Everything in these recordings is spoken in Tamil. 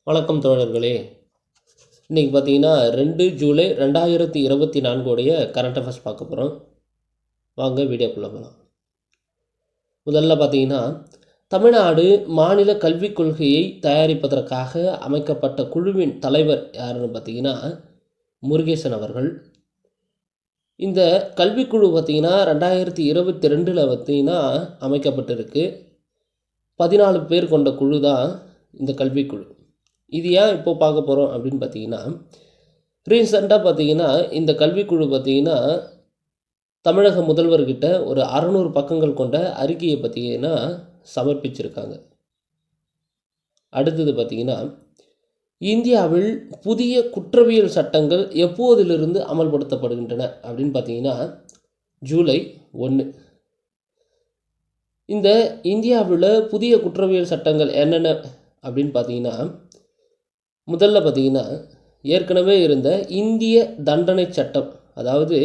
வணக்கம் தோழர்களே. இன்றைக்கி பார்த்தீங்கன்னா 2 ஜூலை 2024 உடைய கரண்ட் அஃபேர்ஸ் பார்க்க போகிறோம். வாங்க வீடியோக்குள்ளே போகலாம். முதல்ல பார்த்தீங்கன்னா, தமிழ்நாடு மாநில கல்விக் கொள்கையை தயாரிப்பதற்காக அமைக்கப்பட்ட குழுவின் தலைவர் யாருன்னு பார்த்தீங்கன்னா முருகேசன் அவர்கள். இந்த கல்விக்குழு பார்த்தீங்கன்னா 2022 பார்த்தீங்கன்னா அமைக்கப்பட்டிருக்கு. 14 பேர் கொண்ட குழு தான் இந்த கல்விக்குழு. இது ஏன் இப்போ பார்க்க போகிறோம் அப்படின்னு பார்த்தீங்கன்னா, ரீசெண்டாக பார்த்தீங்கன்னா இந்த கல்விக்குழு பார்த்தீங்கன்னா தமிழக முதல்வர்கிட்ட ஒரு 600 பக்கங்கள் கொண்ட அறிக்கையை பார்த்தீங்கன்னா சமர்ப்பிச்சிருக்காங்க. அடுத்தது பார்த்தீங்கன்னா, இந்தியாவில் புதிய குற்றவியல் சட்டங்கள் எப்போதிலிருந்து அமல்படுத்தப்படுகின்றன அப்படின்னு பார்த்தீங்கன்னா ஜூலை 1. இந்த இந்தியாவில் புதிய குற்றவியல் சட்டங்கள் என்னென்ன அப்படின்னு பார்த்தீங்கன்னா, முதல்ல பார்த்தீங்கன்னா ஏற்கனவே இருந்த இந்திய தண்டனை சட்டம், அதாவது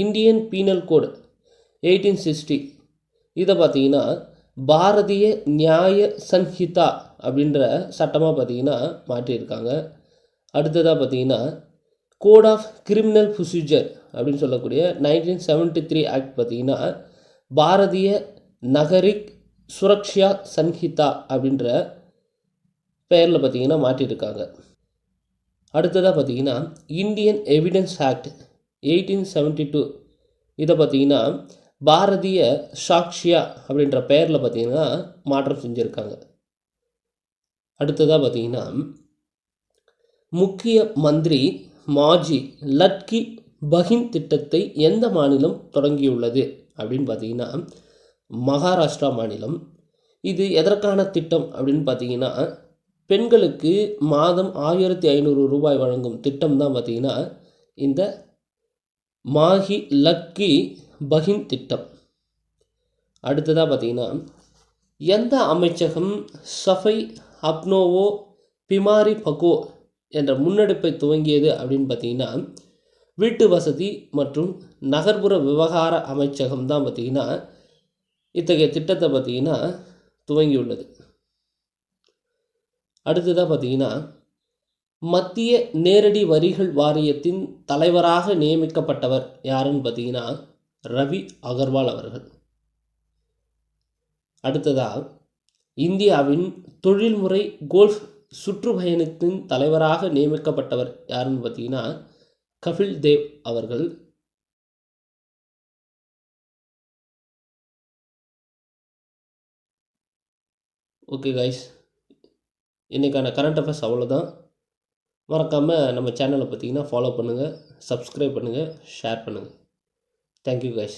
இந்தியன் பீனல் கோடு 1860, இதை பார்த்தீங்கன்னா பாரதிய நியாய சன்ஹிதா அப்படின்ற சட்டமாக பார்த்தீங்கன்னா மாற்றியிருக்காங்க. அடுத்ததாக பார்த்தீங்கன்னா கோட் ஆஃப் கிரிமினல் ப்ரொசீஜர் அப்படின்னு சொல்லக்கூடிய 1973 ஆக்ட் பார்த்தீங்கன்னா பாரதிய நகரிக் சுரக்ஷா சன்ஹிதா அப்படின்ற பெயரில் பார்த்தீங்கன்னா மாற்றியிருக்காங்க. அடுத்ததாக பார்த்தீங்கன்னா இந்தியன் எவிடன்ஸ் ஆக்ட் 1872, இதை பார்த்தீங்கன்னா பாரதிய சாக்ஷியா அப்படின்ற பெயரில் பார்த்தீங்கன்னா மாற்றம் செஞ்சுருக்காங்க. அடுத்ததாக பார்த்தீங்கன்னா முக்கிய மந்திரி மாஜி லட்கி பஹின் திட்டத்தை எந்த மாநிலம் தொடங்கியுள்ளது அப்படின்னு பார்த்தீங்கன்னா மகாராஷ்டிரா மாநிலம். இது எதற்கான திட்டம் அப்படின்னு பார்த்தீங்கன்னா பெண்களுக்கு மாதம் 1500 ரூபாய் வழங்கும் திட்டம் தான் பார்த்தீங்கன்னா இந்த மாஹி லக்கி பஹின் திட்டம். அடுத்ததாக பார்த்தீங்கன்னா எந்த அமைச்சகம் சஃபை அப்னோவோ பிமாரி பகோ என்ற முன்னெடுப்பை துவங்கியது அப்படின்னு பார்த்தீங்கன்னா வீட்டு வசதி மற்றும் நகர்ப்புற விவகார அமைச்சகம் தான் பார்த்தீங்கன்னா இத்தகைய திட்டத்தை பார்த்தீங்கன்னா துவங்கியுள்ளது. அடுத்ததாக பார்த்தீங்கன்னா மத்திய நேரடி வரிகள் வாரியத்தின் தலைவராக நியமிக்கப்பட்டவர் யாருன்னு பார்த்தீங்கன்னா ரவி அகர்வால் அவர்கள். அடுத்ததாக இந்தியாவின் தொழில்முறை கோல்ஃப் சுற்றுப்பயணத்தின் தலைவராக நியமிக்கப்பட்டவர் யாருன்னு பார்த்தீங்கன்னா கபில் தேவ் அவர்கள். ஓகே கைஸ், இன்றைக்கான கரண்ட் அஃபேர்ஸ் அவ்வளோதான். மறக்காமல் நம்ம சேனலை பார்த்தீங்கன்னா ஃபாலோ பண்ணுங்கள், சப்ஸ்கிரைப் பண்ணுங்கள், ஷேர் பண்ணுங்கள். Thank you guys.